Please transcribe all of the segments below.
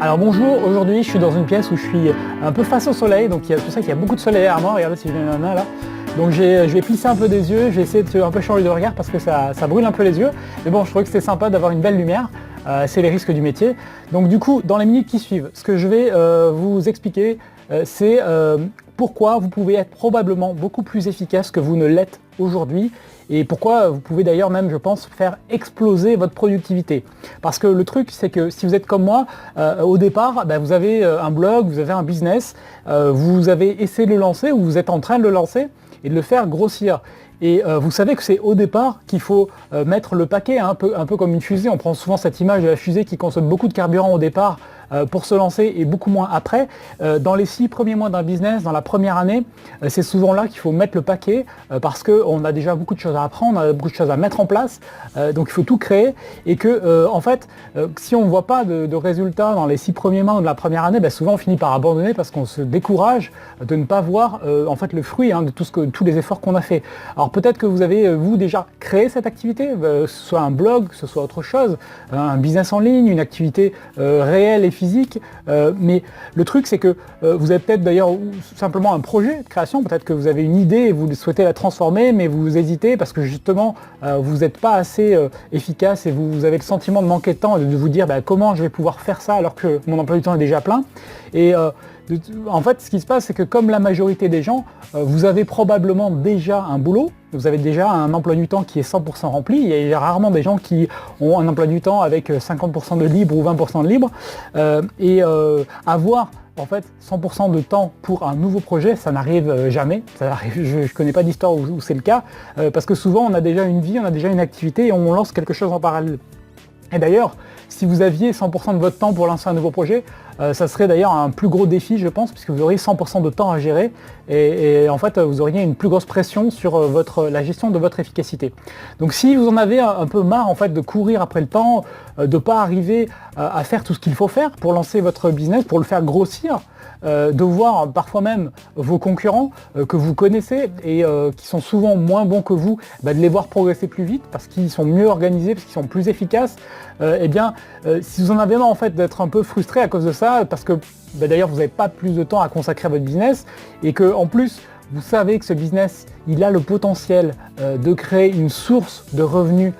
Alors bonjour, aujourd'hui je suis dans une pièce où je suis un peu face au soleil, donc c'est pour ça qu'il y a beaucoup de soleil derrière moi, regardez si je viens là. Donc je vais plisser un peu des yeux, je vais essayer de un peu changer de regard parce que ça brûle un peu les yeux. Mais bon, je trouvais que c'était sympa d'avoir une belle lumière, c'est les risques du métier. Donc du coup, dans les minutes qui suivent, ce que je vais vous expliquer, c'est pourquoi vous pouvez être probablement beaucoup plus efficace que vous ne l'êtes aujourd'hui et pourquoi vous pouvez d'ailleurs même, je pense, faire exploser votre productivité. Parce que le truc, c'est que si vous êtes comme moi, au départ, vous avez un blog, vous avez un business, vous avez essayé de le lancer ou vous êtes en train de le lancer et de le faire grossir. Et vous savez que c'est au départ qu'il faut mettre le paquet, un peu comme une fusée. On prend souvent cette image de la fusée qui consomme beaucoup de carburant au départ pour se lancer et beaucoup moins après. Dans les 6 premiers mois d'un business, dans la première année, c'est souvent là qu'il faut mettre le paquet parce qu'on a déjà beaucoup de choses à apprendre, on a beaucoup de choses à mettre en place, donc il faut tout créer et que en fait, si on ne voit pas de résultats dans les 6 premiers mois de la première année, souvent on finit par abandonner parce qu'on se décourage de ne pas voir en fait le fruit de tous les efforts qu'on a fait. Alors peut-être que vous avez vous déjà créé cette activité, que ce soit un blog, que ce soit autre chose, un business en ligne, une activité réelle et physique, mais le truc c'est que vous avez peut-être d'ailleurs simplement un projet de création, peut-être que vous avez une idée et vous souhaitez la transformer mais vous hésitez parce que justement vous n'êtes pas assez efficace et vous avez le sentiment de manquer de temps et de vous dire comment je vais pouvoir faire ça alors que mon emploi du temps est déjà plein. Et en fait ce qui se passe c'est que comme la majorité des gens, vous avez probablement déjà un boulot, vous avez déjà un emploi du temps qui est 100% rempli. Il y a rarement des gens qui ont un emploi du temps avec 50% de libre ou 20% de libre. Avoir en fait 100% de temps pour un nouveau projet, ça n'arrive jamais. Je ne connais pas d'histoire où c'est le cas, parce que souvent on a déjà une vie, on a déjà une activité et on lance quelque chose en parallèle. Et d'ailleurs, si vous aviez 100% de votre temps pour lancer un nouveau projet, ça serait d'ailleurs un plus gros défi, je pense, puisque vous auriez 100% de temps à gérer et en fait, vous auriez une plus grosse pression sur la gestion de votre efficacité. Donc si vous en avez un peu marre en fait, de courir après le temps, de ne pas arriver à faire tout ce qu'il faut faire pour lancer votre business, pour le faire grossir, de voir parfois même vos concurrents que vous connaissez et qui sont souvent moins bons que vous, de les voir progresser plus vite parce qu'ils sont mieux organisés, parce qu'ils sont plus efficaces, si vous en avez marre en fait d'être un peu frustré à cause de ça, parce que d'ailleurs vous n'avez pas plus de temps à consacrer à votre business et que en plus vous savez que ce business il a le potentiel de créer une source de revenus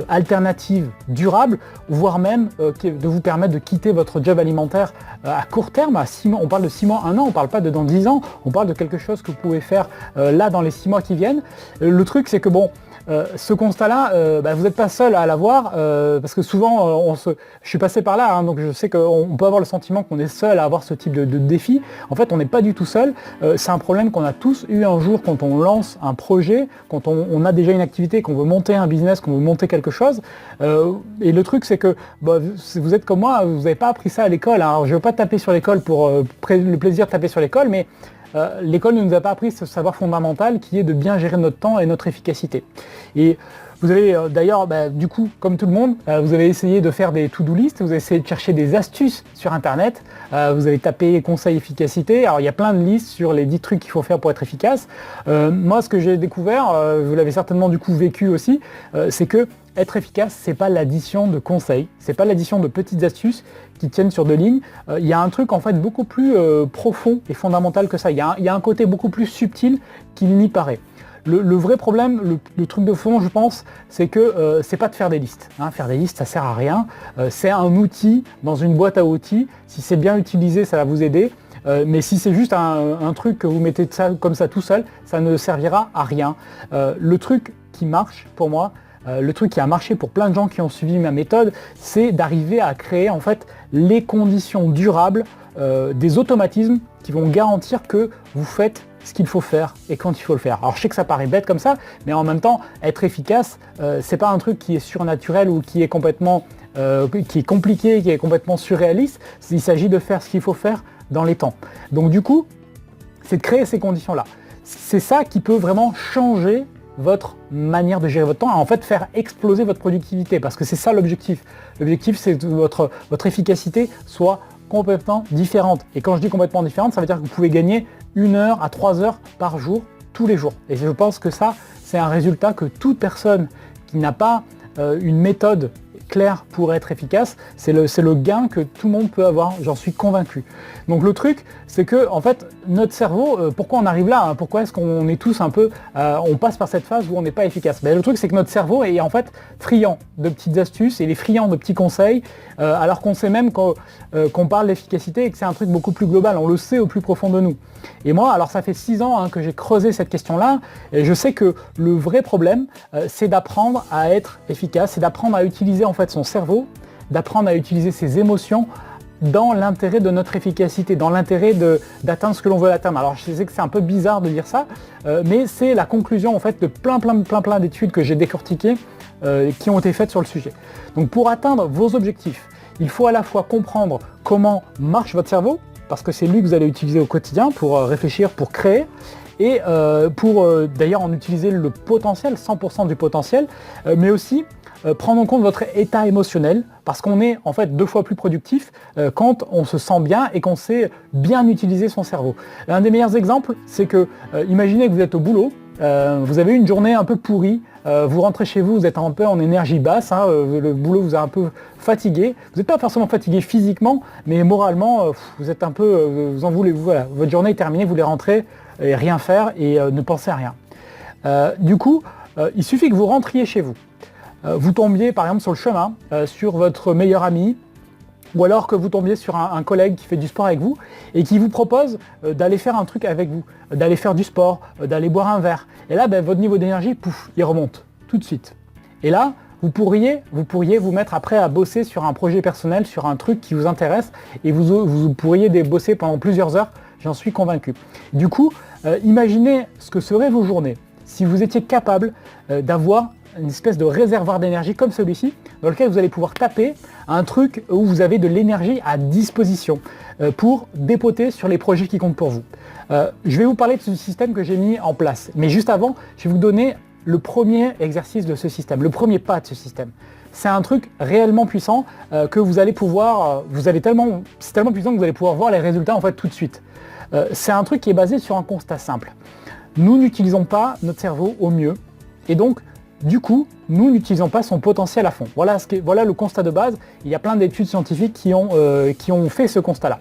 alternative, durable, voire même de vous permettre de quitter votre job alimentaire à court terme, à 6 mois, on parle de 6 mois, 1 an, on parle pas de dans 10 ans, on parle de quelque chose que vous pouvez faire là dans les 6 mois qui viennent. Le truc c'est que ce constat-là, vous n'êtes pas seul à l'avoir, parce que souvent, je suis passé par là, donc je sais qu'on peut avoir le sentiment qu'on est seul à avoir ce type de défi. En fait, on n'est pas du tout seul. C'est un problème qu'on a tous eu un jour quand on lance un projet, quand on a déjà une activité, qu'on veut monter un business, qu'on veut monter quelque chose. Et le truc, c'est que si vous êtes comme moi, vous n'avez pas appris ça à l'école. Alors, je ne veux pas taper sur l'école pour le plaisir de taper sur l'école, mais l'école ne nous a pas appris ce savoir fondamental qui est de bien gérer notre temps et notre efficacité. Et vous avez d'ailleurs, du coup, comme tout le monde, vous avez essayé de faire des to-do list, vous avez essayé de chercher des astuces sur internet, vous avez tapé conseil efficacité, alors il y a plein de listes sur les 10 trucs qu'il faut faire pour être efficace. Moi, ce que j'ai découvert, vous l'avez certainement du coup vécu aussi, c'est que être efficace, c'est pas l'addition de conseils, c'est pas l'addition de petites astuces qui tiennent sur 2 lignes. Il y a un truc en fait beaucoup plus profond et fondamental que ça. Il y a un côté beaucoup plus subtil qu'il n'y paraît. Le vrai problème, le truc de fond, je pense, c'est que c'est pas de faire des listes. Faire des listes, ça sert à rien. C'est un outil dans une boîte à outils. Si c'est bien utilisé, ça va vous aider. Mais si c'est juste un truc que vous mettez comme ça tout seul, ça ne servira à rien. Le truc qui marche pour moi, le truc qui a marché pour plein de gens qui ont suivi ma méthode, c'est d'arriver à créer en fait les conditions durables, des automatismes qui vont garantir que vous faites ce qu'il faut faire et quand il faut le faire. Alors je sais que ça paraît bête comme ça, mais en même temps, être efficace, c'est pas un truc qui est surnaturel ou qui est complètement qui est compliqué, qui est complètement surréaliste. Il s'agit de faire ce qu'il faut faire dans les temps. Donc du coup, c'est de créer ces conditions-là. C'est ça qui peut vraiment changer votre manière de gérer votre temps, en fait faire exploser votre productivité, parce que c'est ça l'objectif. L'objectif, c'est que votre efficacité soit complètement différente. Et quand je dis complètement différente, ça veut dire que vous pouvez gagner 1 heure à 3 heures par jour, tous les jours. Et je pense que ça, c'est un résultat que toute personne qui n'a pas une méthode clair pour être efficace, c'est le gain que tout le monde peut avoir, j'en suis convaincu. Donc le truc, c'est que en fait, notre cerveau, pourquoi on arrive là, hein, pourquoi est-ce qu'on est tous un peu, on passe par cette phase où on n'est pas efficace. Ben, le truc, c'est que notre cerveau est en fait friand de petites astuces, et il est friand de petits conseils, alors qu'on sait même qu'on parle d'efficacité et que c'est un truc beaucoup plus global, on le sait au plus profond de nous. Et moi, alors ça fait 6 ans que j'ai creusé cette question-là, et je sais que le vrai problème, c'est d'apprendre à être efficace, c'est d'apprendre à utiliser en fait son cerveau, d'apprendre à utiliser ses émotions dans l'intérêt de notre efficacité, dans l'intérêt d'atteindre ce que l'on veut atteindre. Alors je sais que c'est un peu bizarre de dire ça, mais c'est la conclusion en fait de plein d'études que j'ai décortiquées qui ont été faites sur le sujet. Donc pour atteindre vos objectifs, il faut à la fois comprendre comment marche votre cerveau, parce que c'est lui que vous allez utiliser au quotidien pour réfléchir, pour créer, et pour d'ailleurs en utiliser le potentiel, 100% du potentiel, mais aussi prendre en compte votre état émotionnel, parce qu'on est en fait 2 fois plus productif quand on se sent bien et qu'on sait bien utiliser son cerveau. L'un des meilleurs exemples, c'est que imaginez que vous êtes au boulot, vous avez une journée un peu pourrie, vous rentrez chez vous, vous êtes un peu en énergie basse, hein, le boulot vous a un peu fatigué, vous n'êtes pas forcément fatigué physiquement, mais moralement, vous êtes un peu, vous en voulez, voilà, votre journée est terminée, vous voulez rentrer et rien faire et ne pensez à rien. Du coup, il suffit que vous rentriez chez vous. Vous tombiez par exemple sur le chemin, sur votre meilleur ami, ou alors que vous tombiez sur un collègue qui fait du sport avec vous et qui vous propose d'aller faire un truc avec vous, d'aller faire du sport, d'aller boire un verre. Et là, votre niveau d'énergie, pouf, il remonte tout de suite. Et là, vous pourriez vous mettre après à bosser sur un projet personnel, sur un truc qui vous intéresse, et vous pourriez bosser pendant plusieurs heures, j'en suis convaincu. Du coup, imaginez ce que seraient vos journées si vous étiez capable d'avoir une espèce de réservoir d'énergie comme celui-ci, dans lequel vous allez pouvoir taper un truc où vous avez de l'énergie à disposition pour dépoter sur les projets qui comptent pour vous. Je vais vous parler de ce système que j'ai mis en place, mais juste avant, je vais vous donner le premier exercice de ce système, le premier pas de ce système. C'est un truc réellement puissant que vous allez pouvoir, c'est tellement puissant que vous allez pouvoir voir les résultats en fait tout de suite. C'est un truc qui est basé sur un constat simple. Nous n'utilisons pas notre cerveau au mieux, et donc du coup, nous n'utilisons pas son potentiel à fond. Voilà le constat de base. Il y a plein d'études scientifiques qui ont fait ce constat-là.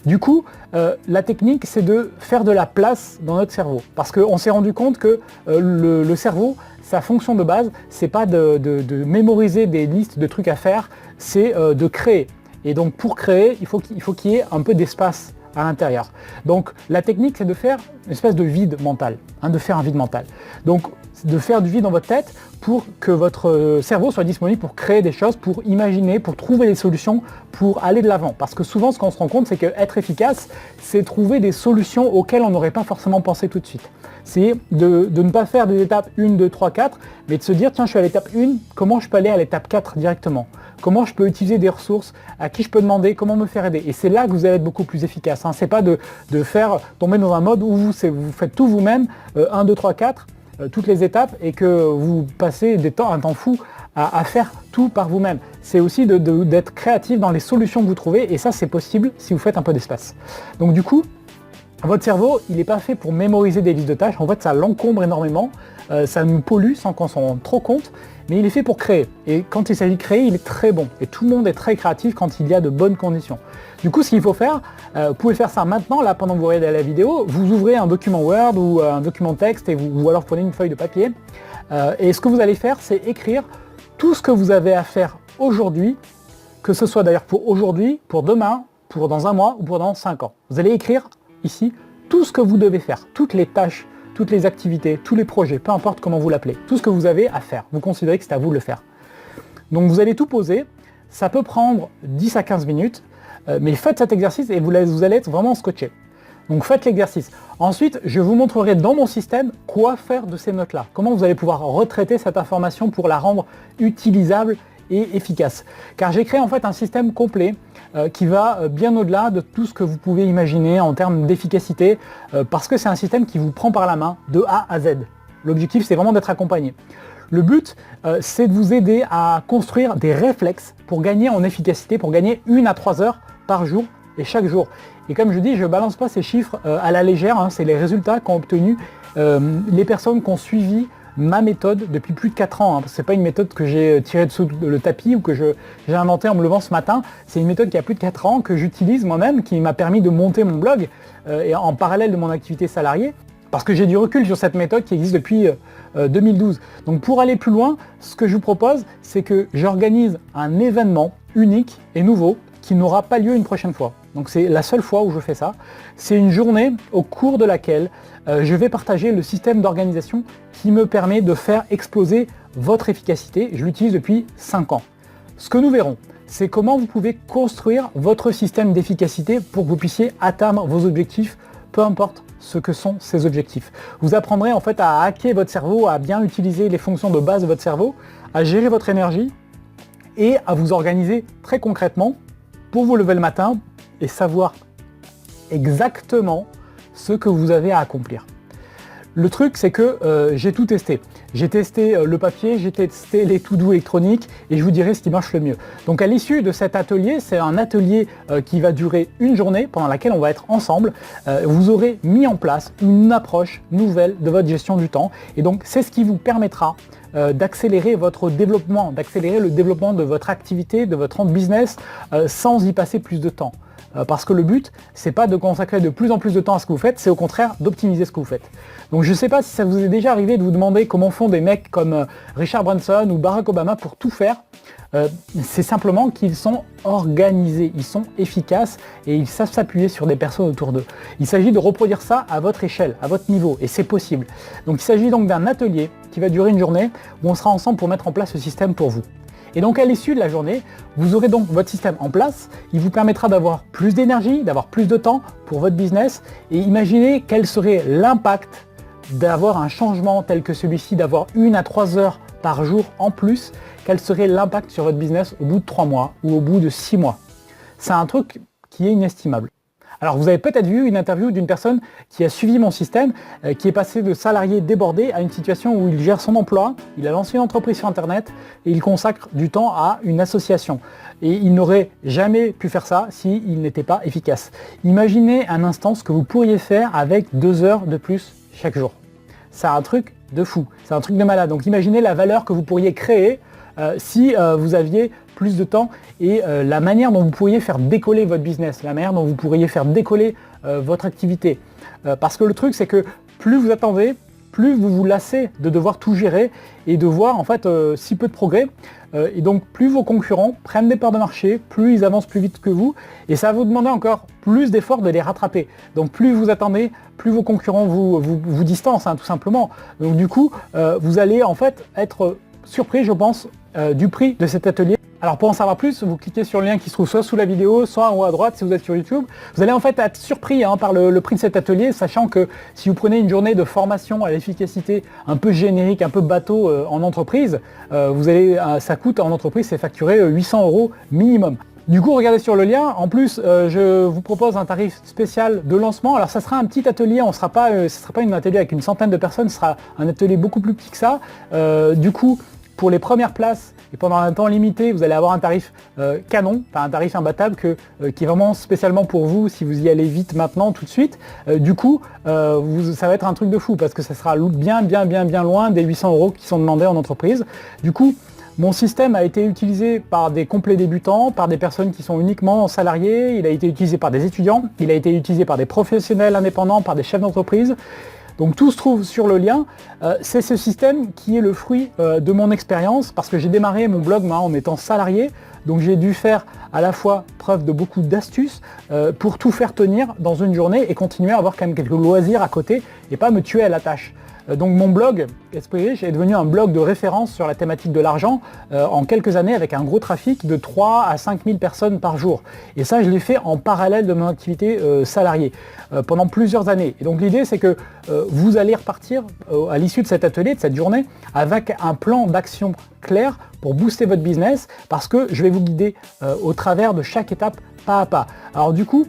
Du coup, la technique, c'est de faire de la place dans notre cerveau. Parce qu'on s'est rendu compte que le cerveau, sa fonction de base, c'est pas de mémoriser des listes de trucs à faire, c'est de créer. Et donc pour créer, il faut qu'il y ait un peu d'espace à l'intérieur. Donc la technique, c'est de faire une espèce de vide mental, de faire un vide mental. Donc de faire du vide dans votre tête pour que votre cerveau soit disponible pour créer des choses, pour imaginer, pour trouver des solutions, pour aller de l'avant. Parce que souvent, ce qu'on se rend compte, c'est qu'être efficace, c'est trouver des solutions auxquelles on n'aurait pas forcément pensé tout de suite. C'est de ne pas faire des étapes 1, 2, 3, 4, mais de se dire, tiens, je suis à l'étape 1, comment je peux aller à l'étape 4 directement ? Comment je peux utiliser des ressources, à qui je peux demander, comment me faire aider. Et c'est là que vous allez être beaucoup plus efficace. C'est pas de faire tomber dans un mode où vous faites tout vous-même, 1, 2, 3, 4, toutes les étapes, et que vous passez un temps fou à faire tout par vous-même. C'est aussi d'être créatif dans les solutions que vous trouvez, et ça c'est possible si vous faites un peu d'espace. Donc du coup, votre cerveau, il n'est pas fait pour mémoriser des listes de tâches, en fait ça l'encombre énormément, ça nous pollue sans qu'on s'en rende trop compte, mais il est fait pour créer. Et quand il s'agit de créer, il est très bon. Et tout le monde est très créatif quand il y a de bonnes conditions. Du coup, ce qu'il faut faire, vous pouvez faire ça maintenant, là, pendant que vous regardez la vidéo, vous ouvrez un document Word ou un document texte, ou alors prenez une feuille de papier. Et ce que vous allez faire, c'est écrire tout ce que vous avez à faire aujourd'hui, que ce soit d'ailleurs pour aujourd'hui, pour demain, pour dans un mois ou pour dans 5 ans. Vous allez écrire ici tout ce que vous devez faire, toutes les tâches, toutes les activités, tous les projets, peu importe comment vous l'appelez, tout ce que vous avez à faire. Vous considérez que c'est à vous de le faire. Donc vous allez tout poser, ça peut prendre 10 à 15 minutes, mais faites cet exercice et vous allez être vraiment scotché. Donc faites l'exercice. Ensuite, je vous montrerai dans mon système quoi faire de ces notes-là. Comment vous allez pouvoir retraiter cette information pour la rendre utilisable et efficace. Car j'ai créé en fait un système complet qui va bien au-delà de tout ce que vous pouvez imaginer en termes d'efficacité, parce que c'est un système qui vous prend par la main de A à Z. L'objectif, c'est vraiment d'être accompagné. Le but, c'est de vous aider à construire des réflexes pour gagner en efficacité, pour gagner 1 à 3 heures par jour et chaque jour. Et comme je dis, je ne balance pas ces chiffres à la légère, c'est les résultats qu'ont obtenus les personnes qui ont suivi ma méthode depuis plus de 4 ans. C'est pas une méthode que j'ai tirée dessous le tapis ou que j'ai inventée en me levant ce matin. C'est une méthode qui a plus de 4 ans, que j'utilise moi-même, qui m'a permis de monter mon blog et en parallèle de mon activité salariée. Parce que j'ai du recul sur cette méthode qui existe depuis 2012. Donc pour aller plus loin, ce que je vous propose, c'est que j'organise un événement unique et nouveau qui n'aura pas lieu une prochaine fois. Donc c'est la seule fois où je fais ça. C'est une journée au cours de laquelle je vais partager le système d'organisation qui me permet de faire exploser votre efficacité. Je l'utilise depuis 5 ans. Ce que nous verrons, c'est comment vous pouvez construire votre système d'efficacité pour que vous puissiez atteindre vos objectifs, peu importe ce que sont ces objectifs. Vous apprendrez en fait à hacker votre cerveau, à bien utiliser les fonctions de base de votre cerveau, à gérer votre énergie et à vous organiser très concrètement pour vous lever le matin et savoir exactement ce que vous avez à accomplir. Le truc, c'est que j'ai tout testé. J'ai testé le papier, j'ai testé les to-do électroniques et je vous dirai ce qui marche le mieux. Donc à l'issue de cet atelier, c'est un atelier qui va durer une journée pendant laquelle on va être ensemble. Vous aurez mis en place une approche nouvelle de votre gestion du temps et donc c'est ce qui vous permettra d'accélérer votre développement, d'accélérer le développement de votre activité, de votre business sans y passer plus de temps. Parce que le but, c'est pas de consacrer de plus en plus de temps à ce que vous faites, c'est au contraire d'optimiser ce que vous faites. Donc je ne sais pas si ça vous est déjà arrivé de vous demander comment font des mecs comme Richard Branson ou Barack Obama pour tout faire. C'est simplement qu'ils sont organisés, ils sont efficaces et ils savent s'appuyer sur des personnes autour d'eux. Il s'agit de reproduire ça à votre échelle, à votre niveau, et c'est possible. Donc il s'agit donc d'un atelier qui va durer une journée où on sera ensemble pour mettre en place ce système pour vous. Et donc à l'issue de la journée, vous aurez donc votre système en place, il vous permettra d'avoir plus d'énergie, d'avoir plus de temps pour votre business et imaginez quel serait l'impact d'avoir un changement tel que celui-ci, d'avoir 1 à 3 heures par jour en plus, quel serait l'impact sur votre business au bout de 3 mois ou au bout de 6 mois. C'est un truc qui est inestimable. Alors vous avez peut-être vu une interview d'une personne qui a suivi mon système, qui est passé de salarié débordé à une situation où il gère son emploi, il a lancé une entreprise sur internet et il consacre du temps à une association. Et il n'aurait jamais pu faire ça s'il n'était pas efficace. Imaginez un instant ce que vous pourriez faire avec 2 heures de plus chaque jour. C'est un truc de fou, c'est un truc de malade. Donc imaginez la valeur que vous pourriez créer si vous aviez plus de temps et la manière dont vous pourriez faire décoller votre business, la manière dont vous pourriez faire décoller votre activité. Parce que le truc, c'est que plus vous attendez, plus vous vous lassez de devoir tout gérer et de voir en fait si peu de progrès. Et donc plus vos concurrents prennent des parts de marché, plus ils avancent plus vite que vous et ça va vous demander encore plus d'efforts de les rattraper. Donc plus vous attendez, plus vos concurrents vous distancent tout simplement. Donc du coup, vous allez en fait être surpris, je pense, du prix de cet atelier. Alors pour en savoir plus, vous cliquez sur le lien qui se trouve soit sous la vidéo, soit en haut à droite si vous êtes sur YouTube. Vous allez en fait être surpris par le prix de cet atelier, sachant que si vous prenez une journée de formation à l'efficacité un peu générique, un peu bateau en entreprise, ça coûte en entreprise, c'est facturé 800 € minimum. Du coup, regardez sur le lien. En plus, je vous propose un tarif spécial de lancement. Alors, ça sera un petit atelier. Ce ne sera pas un atelier avec une centaine de personnes. Ce sera un atelier beaucoup plus petit que ça. Du coup, pour les premières places et pendant un temps limité, vous allez avoir un tarif canon, un tarif imbattable qui est vraiment spécialement pour vous si vous y allez vite maintenant, tout de suite. Du coup, ça va être un truc de fou parce que ça sera bien loin des 800 € qui sont demandés en entreprise. Du coup, mon système a été utilisé par des complets débutants, par des personnes qui sont uniquement salariés, il a été utilisé par des étudiants, il a été utilisé par des professionnels indépendants, par des chefs d'entreprise. Donc tout se trouve sur le lien. C'est ce système qui est le fruit de mon expérience parce que j'ai démarré mon blog en étant salarié. Donc j'ai dû faire à la fois preuve de beaucoup d'astuces pour tout faire tenir dans une journée et continuer à avoir quand même quelques loisirs à côté et pas me tuer à la tâche. Donc mon blog Esprit Riche est devenu un blog de référence sur la thématique de l'argent en quelques années avec un gros trafic de 3 à 5 000 personnes par jour. Et ça, je l'ai fait en parallèle de mon activité salariée pendant plusieurs années. Et donc l'idée, c'est que vous allez repartir à l'issue de cet atelier, de cette journée, avec un plan d'action clair pour booster votre business parce que je vais vous guider au travers de chaque étape pas à pas. Alors du coup,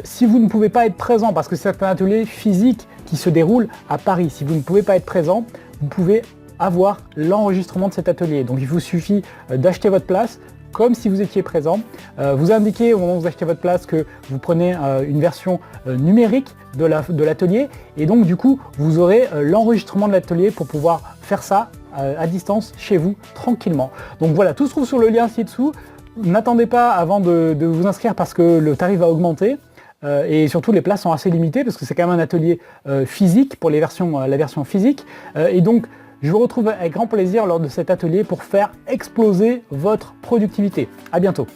si vous ne pouvez pas être présent parce que c'est un atelier physique qui se déroule à Paris, si vous ne pouvez pas être présent, vous pouvez avoir l'enregistrement de cet atelier. Donc il vous suffit d'acheter votre place comme si vous étiez présent. Vous indiquez au moment où vous achetez votre place que vous prenez une version numérique de l'atelier et donc du coup vous aurez l'enregistrement de l'atelier pour pouvoir faire ça à distance chez vous tranquillement. Donc voilà, tout se trouve sur le lien ci-dessous. N'attendez pas avant de vous inscrire parce que le tarif va augmenter. Et surtout les places sont assez limitées parce que c'est quand même un atelier physique pour la version physique. Et donc je vous retrouve avec grand plaisir lors de cet atelier pour faire exploser votre productivité. À bientôt.